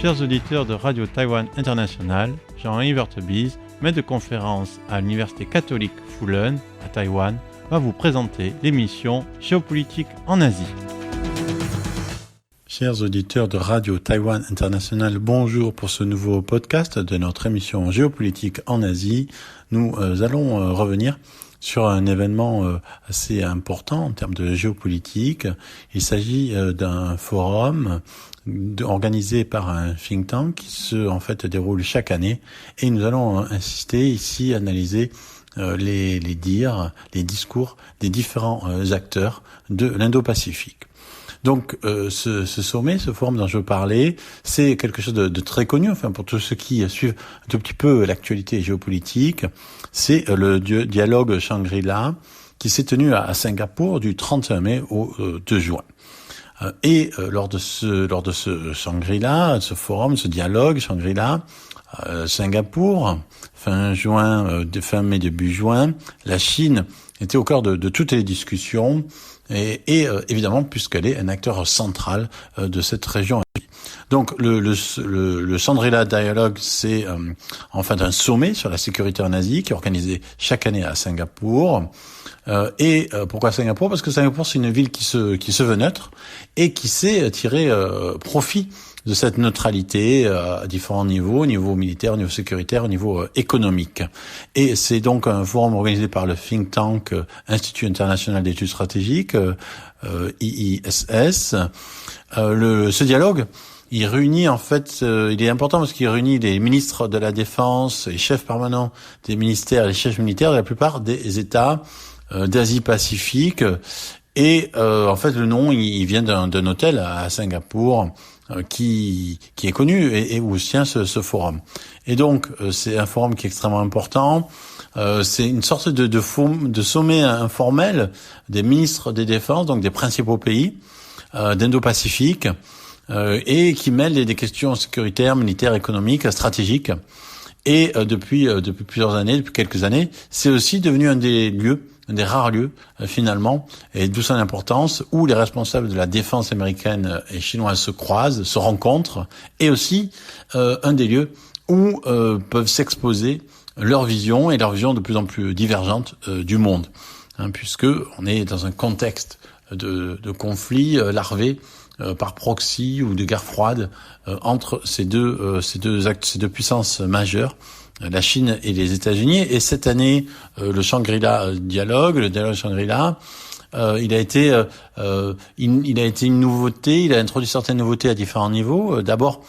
Chers auditeurs de Radio Taïwan International, Jean-Yves Heurtebise, maître de conférence à l'Université catholique Fulun à Taïwan, va vous présenter l'émission Géopolitique en Asie. Chers auditeurs de Radio Taïwan International, bonjour pour ce nouveau podcast de notre émission Géopolitique en Asie. Nous allons revenir sur un événement assez important en termes de géopolitique. Il s'agit d'un forum organisé par un think tank qui se déroule chaque année, et nous allons insister ici, analyser les discours des différents acteurs de l'Indo-Pacifique. Donc ce sommet, ce forum dont je veux parler, c'est quelque chose de très connu, pour tous ceux qui suivent un tout petit peu l'actualité géopolitique. C'est le dialogue Shangri-La qui s'est tenu à Singapour du 31 mai au 2 juin. Et lors de ce Shangri-La, ce forum, ce dialogue Shangri-La, Singapour, fin mai début juin, la Chine était au cœur de toutes les discussions et évidemment puisqu'elle est un acteur central de cette région. Donc le Shangri-La Dialogue, c'est un sommet sur la sécurité en Asie qui est organisé chaque année à Singapour. Pourquoi Singapour ? Parce que Singapour, c'est une ville qui se veut neutre et qui sait tirer profit de cette neutralité à différents niveaux, au niveau militaire, au niveau sécuritaire, au niveau économique. Et c'est donc un forum organisé par le think tank Institut international d'études stratégiques, IISS. Ce dialogue, il réunit il est important parce qu'il réunit les ministres de la Défense, les chefs permanents des ministères, les chefs militaires de la plupart des États d'Asie-Pacifique. Et le nom, il vient d'un hôtel à Singapour qui est connu et où se tient ce forum. Et donc c'est un forum qui est extrêmement important. C'est une sorte de sommet informel des ministres des défenses, donc des principaux pays d'Indo-Pacifique, et qui mêle des questions sécuritaires, militaires, économiques, stratégiques. Et depuis quelques années, c'est aussi devenu un des rares lieux, finalement, et d'où son importance, où les responsables de la défense américaine et chinoise se croisent, se rencontrent, et aussi un des lieux où peuvent s'exposer leur vision de plus en plus divergente du monde, puisque on est dans un contexte de conflit larvé par proxy ou de guerre froide entre ces deux puissances majeures, la Chine et les États-Unis. Et cette année, le Shangri-La dialogue, le dialogue Shangri-La, il a été une nouveauté. Il a introduit certaines nouveautés à différents niveaux. D'abord,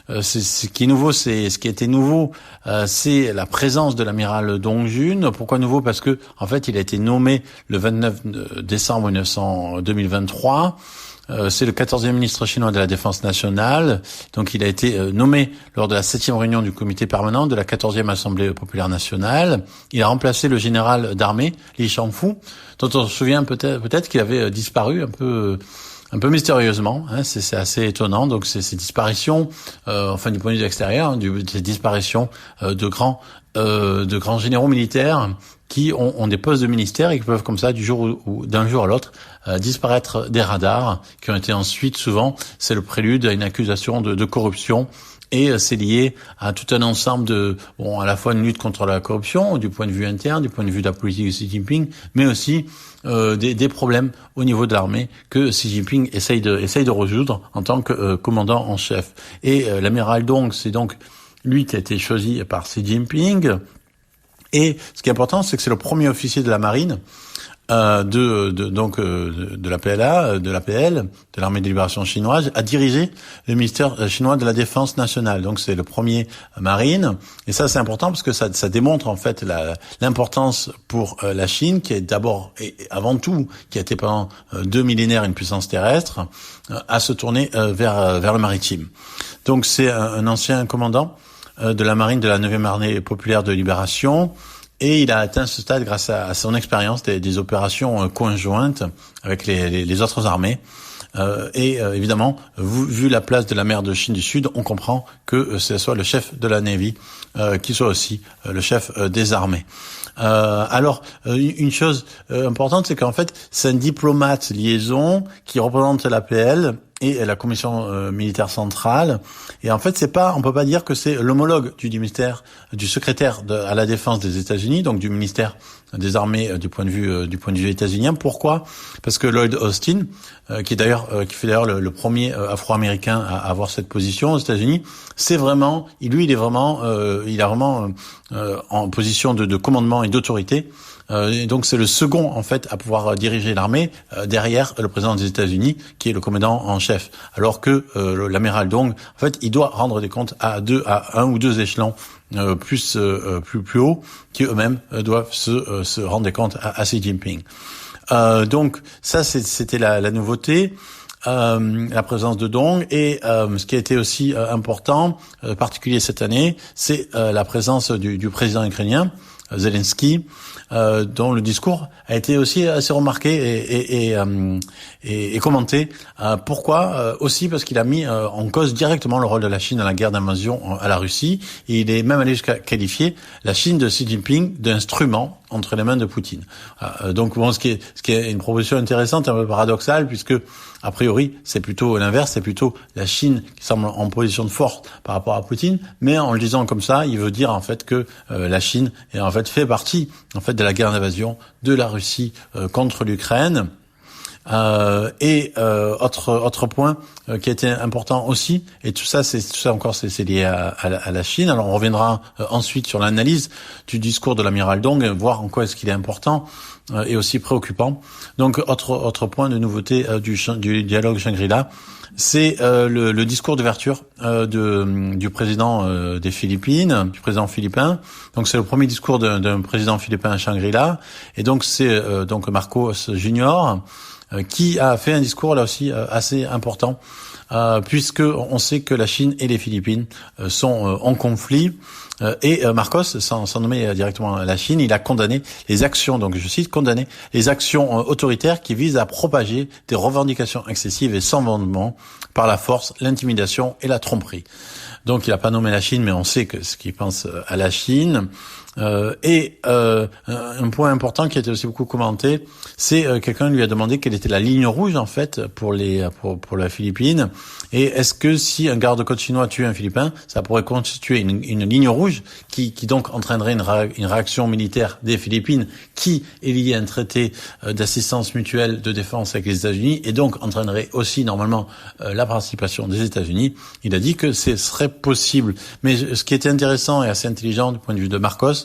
ce qui a été nouveau, c'est la présence de l'amiral Dong Jun. Pourquoi nouveau ? Parce que il a été nommé le 29 décembre 2023. C'est le 14e ministre chinois de la Défense nationale. Donc il a été nommé lors de la 7e réunion du comité permanent de la 14e Assemblée populaire nationale. Il a remplacé le général d'armée Li Shangfu, dont on se souvient peut-être qu'il avait disparu un peu mystérieusement, c'est assez étonnant. Donc ces disparitions, du point de vue extérieur, ces disparitions de grands généraux militaires qui ont des postes de ministère et qui peuvent comme ça d'un jour à l'autre disparaître des radars, qui ont été ensuite souvent, c'est le prélude à une accusation de corruption. Et c'est lié à tout un ensemble à la fois une lutte contre la corruption du point de vue interne, du point de vue de la politique de Xi Jinping, mais aussi des problèmes au niveau de l'armée que Xi Jinping essaye de résoudre en tant que commandant en chef. Et l'amiral Dong, c'est donc lui qui a été choisi par Xi Jinping. Et ce qui est important, c'est que c'est le premier officier de la marine de la PLA, de l'APL, de l'armée de libération chinoise, a dirigé le ministère chinois de la Défense nationale. Donc c'est le premier marine, et ça c'est important parce que ça démontre l'importance pour la Chine, qui est d'abord et avant tout, qui a été pendant 2 millénaires une puissance terrestre, à se tourner vers le maritime. Donc c'est un ancien commandant de la marine de la 9e armée populaire de libération. Et il a atteint ce stade grâce à son expérience des opérations conjointes avec les autres armées. Évidemment, vu la place de la mer de Chine du Sud, on comprend que ce soit le chef de la Navy qui soit aussi le chef des armées. Une chose importante, c'est qu'en fait, c'est un diplomate liaison qui représente l'APL et la commission militaire centrale. Et en fait, on peut pas dire que c'est l'homologue du secrétaire à la défense des États-Unis, donc du ministère des armées du point de vue états-unien. Pourquoi? Parce que Lloyd Austin, qui fait d'ailleurs le premier Afro-américain à avoir cette position aux États-Unis, il est vraiment en position de commandement et d'autorité. Et donc c'est le second en fait à pouvoir diriger l'armée derrière le président des États-Unis qui est le commandant en chef. Alors que l'amiral Dong, en fait, il doit rendre des comptes à un ou deux échelons plus haut, qui eux-mêmes doivent se rendre des comptes à Xi Jinping. Donc ça c'était la nouveauté. La présence de Dong et ce qui a été aussi important, particulier cette année, c'est la présence du président ukrainien Zelensky, dont le discours a été aussi assez remarqué et commenté. Pourquoi? Aussi parce qu'il a mis en cause directement le rôle de la Chine dans la guerre d'invasion à la Russie. Et il est même allé jusqu'à qualifier la Chine de Xi Jinping d'instrument entre les mains de Poutine. Donc bon, ce qui est une proposition intéressante, un peu paradoxale, puisque a priori c'est plutôt l'inverse, c'est plutôt la Chine qui semble en position de force par rapport à Poutine, mais en le disant comme ça, il veut dire en fait que la Chine fait partie en fait de la guerre d'invasion de la Russie contre l'Ukraine. Autre point qui a été important aussi, et tout ça encore c'est lié à la Chine. Alors on reviendra ensuite sur l'analyse du discours de l'amiral Dong, voir en quoi est-ce qu'il est important et aussi préoccupant. Donc autre point de nouveauté du dialogue Shangri-La, c'est le discours d'ouverture du président des Philippines, du président philippin. Donc c'est le premier discours d'un président philippin à Shangri-La, et donc c'est donc Marcos Junior qui a fait un discours là aussi assez important, puisque on sait que la Chine et les Philippines sont en conflit. Et Marcos, sans nommer directement la Chine, il a condamné les actions, donc je cite, condamné les actions autoritaires qui visent à propager des revendications excessives et sans fondement par la force, l'intimidation et la tromperie. Donc il n'a pas nommé la Chine, mais on sait que ce qu'il pense à la Chine. Un point important qui a été aussi beaucoup commenté, c'est quelqu'un lui a demandé quelle était la ligne rouge en fait pour la Philippine, et est-ce que si un garde-côte chinois tue un Philippin, ça pourrait constituer une ligne rouge qui donc entraînerait une réaction militaire des Philippines qui est liée à un traité d'assistance mutuelle de défense avec les États-Unis et donc entraînerait aussi normalement la participation des États-Unis. Il a dit que ce serait possible, mais ce qui était intéressant et assez intelligent du point de vue de Marcos,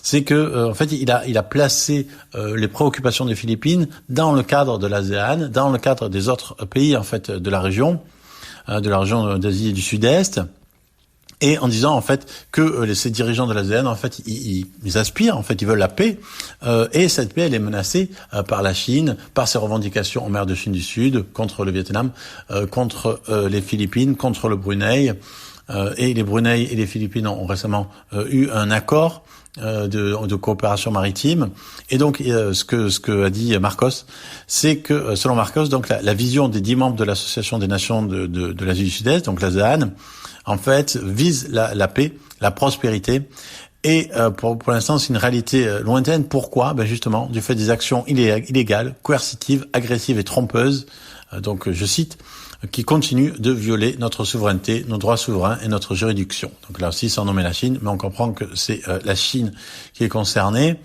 c'est que en fait il a placé les préoccupations des Philippines dans le cadre de l'ASEAN, dans le cadre des autres pays en fait de la région d'Asie et du Sud-Est, et en disant en fait que ces dirigeants de l'ASEAN en fait ils aspirent, en fait ils veulent la paix, et cette paix elle est menacée par la Chine, par ses revendications en mer de Chine du Sud, contre le Vietnam, contre les Philippines, contre le Brunei. Et les Brunei et les Philippines ont récemment eu un accord de coopération maritime. Et donc ce que a dit Marcos, c'est que selon Marcos, donc la vision des 10 membres de l'Association des Nations de l'Asie du Sud-Est, donc l'ASEAN, en fait vise la paix, la prospérité. Et pour l'instant, c'est une réalité lointaine. Pourquoi? Ben justement, du fait des actions illégales, coercitives, agressives et trompeuses. Donc je cite, qui continue de violer notre souveraineté, nos droits souverains et notre juridiction. Donc là aussi, sans nommer la Chine, mais on comprend que c'est la Chine qui est concernée.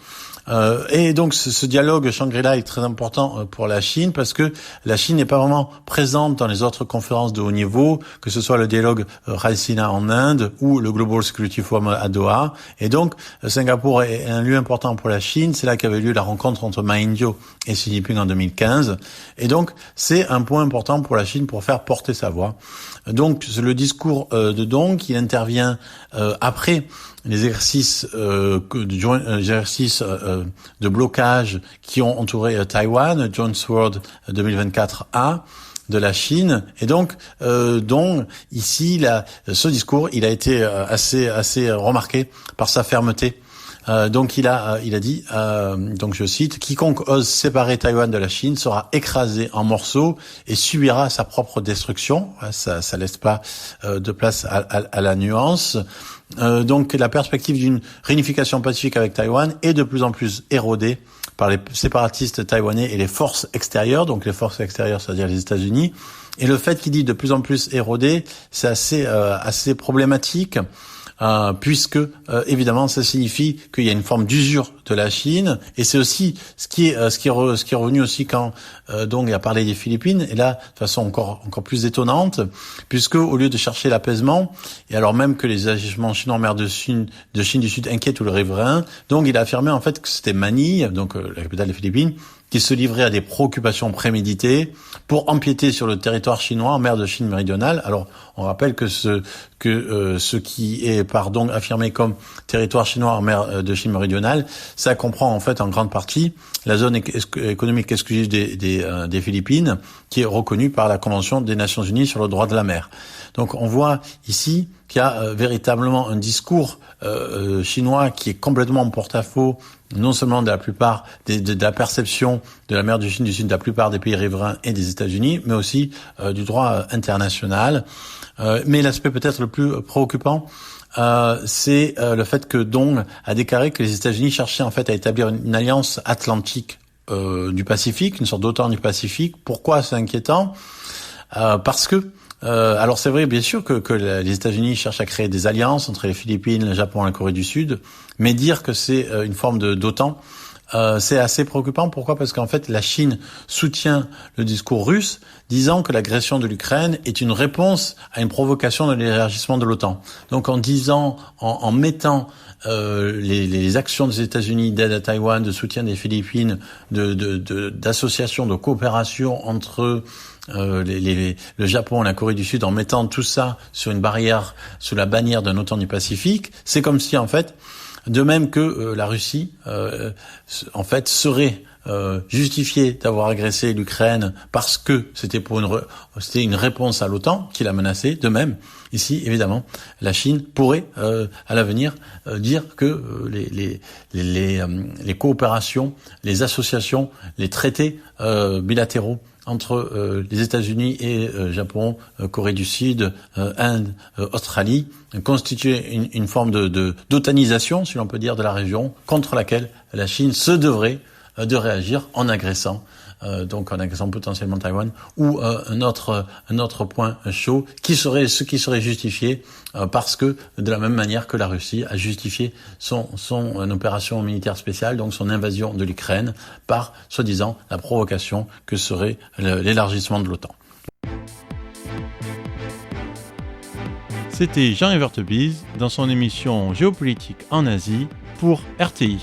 Et donc ce dialogue Shangri-La est très important pour la Chine, parce que la Chine n'est pas vraiment présente dans les autres conférences de haut niveau, que ce soit le dialogue Raisina en Inde ou le Global Security Forum à Doha. Et donc Singapour est un lieu important pour la Chine. C'est là qu'avait lieu la rencontre entre Ma Ying-jeou et Xi Jinping en 2015. Et donc c'est un point important pour la Chine pour faire porter sa voix. Donc le discours de Dong, il intervient après les exercices de blocage qui ont entouré Taïwan, Joint Sword 2024A de la Chine. Et donc ici ce discours, il a été assez remarqué par sa fermeté Donc il a dit, donc je cite, quiconque ose séparer Taïwan de la Chine sera écrasé en morceaux et subira sa propre destruction. Ça laisse pas de place à la nuance. Donc la perspective d'une réunification pacifique avec Taïwan est de plus en plus érodée par les séparatistes taïwanais et les forces extérieures. Donc les forces extérieures, c'est-à-dire les États-Unis. Et le fait qu'il dit de plus en plus érodé, c'est assez problématique. Puisque évidemment ça signifie qu'il y a une forme d'usure de la Chine, et c'est aussi ce qui est revenu aussi quand Dong a parlé des Philippines, et là de façon encore plus étonnante, puisque au lieu de chercher l'apaisement, et alors même que les agissements chinois en mer de Chine du Sud inquiètent tout le riverain, donc il a affirmé en fait que c'était Manille, donc la capitale des Philippines, qui se livrait à des préoccupations préméditées pour empiéter sur le territoire chinois en mer de Chine méridionale. Alors, on rappelle que ce qui est affirmé comme territoire chinois en mer de Chine méridionale, ça comprend en fait en grande partie la zone économique exclusive des Philippines, qui est reconnue par la Convention des Nations Unies sur le droit de la mer. Donc, on voit ici qu'il y a véritablement un discours chinois qui est complètement en porte-à-faux, non seulement de la plupart de la perception de la mer de Chine du Sud de la plupart des pays riverains et des États-Unis, mais aussi du droit international. Mais l'aspect peut-être le plus préoccupant, c'est le fait que Dong a déclaré que les États-Unis cherchaient en fait à établir une alliance atlantique du Pacifique, une sorte d'OTAN du Pacifique. Pourquoi c'est inquiétant ? Parce que alors c'est vrai bien sûr que les États-Unis cherchent à créer des alliances entre les Philippines, le Japon et la Corée du Sud, mais dire que c'est une forme d'OTAN, c'est assez préoccupant. Pourquoi ? Parce qu'en fait la Chine soutient le discours russe, disant que l'agression de l'Ukraine est une réponse à une provocation de l'élargissement de l'OTAN. Donc en mettant les actions des États-Unis d'aide à Taïwan, de soutien des Philippines, d'association, de coopération entre le Japon et la Corée du Sud, en mettant tout ça sur une barrière, sous la bannière d'un OTAN du Pacifique, c'est comme si en fait, de même que la Russie en fait serait justifiée d'avoir agressé l'Ukraine parce que c'était une réponse à l'OTAN qui l'a menacée. De même, ici, évidemment, la Chine pourrait à l'avenir dire que les coopérations, les associations, les traités bilatéraux entre les États-Unis et Japon, Corée du Sud, Inde, Australie, constituer une forme d'otanisation, si l'on peut dire, de la région, contre laquelle la Chine se devrait de réagir en agressant potentiellement Taïwan, ou un autre point chaud qui serait justifié parce que de la même manière que la Russie a justifié son opération militaire spéciale, donc son invasion de l'Ukraine, par soi-disant la provocation que serait l'élargissement de l'OTAN. C'était Jean Evertebise dans son émission Géopolitique en Asie pour RTI.